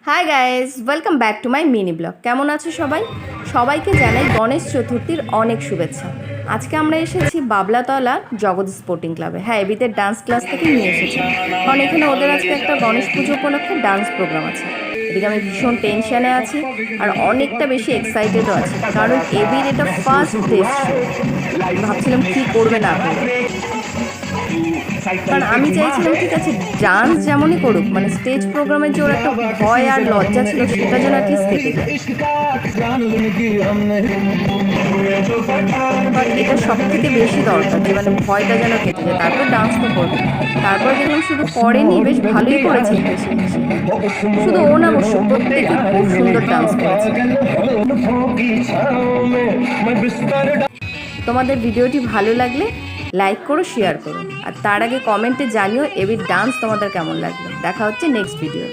Hi guys, welcome back to my mini blog. কেমন আছো সবাই? সবাইকে জানাই গণেশ চতুর্থীর অনেক শুভেচ্ছা। আজকে আমরা এসেছি বাবলাতলা জগৎ স্পোর্টিং ক্লাবে। হ্যাঁ, এবিদের ডান্স ক্লাস থেকে নিয়ে এসেছি, কারণ এখানে ওদের আজকে একটা গণেশ পুজো উপলক্ষে ডান্স প্রোগ্রাম আছে। এদিকে আমি ভীষণ টেনশানে আছি আর অনেকটা বেশি এক্সাইটেডও আছি, কারণ এবির এটা ফার্স্ট টেস্ট শো। ভাবছিলাম কী করবে না করবে, কারণ আমি চাইছিলাম ঠিক আছে ডান্স যেমনই করুক, মানে স্টেজ প্রোগ্রামের যে ওর একটা ভয় আর লজ্জা ছিল সেটা যেন অ্যাটলিস্ট কেটে যায়। বাট এটা সব থেকে বেশি দরকার যে মানে ভয়টা যেন কেটে যায়, তারপর ডান্সটা করবে। তারপর দেখলাম শুধু করেনি, বেশ ভালোই করেছে। শুধু ও না, অবশ্য প্রত্যেকে খুব সুন্দর ডান্স করেছে। তোমাদের ভিডিওটি ভালো লাগলে লাইক করো, শেয়ার করো, আর তার আগে কমেন্টে জানিও এবির ডান্স তোমাদের কেমন লাগলো। দেখা হচ্ছে নেক্সট ভিডিও।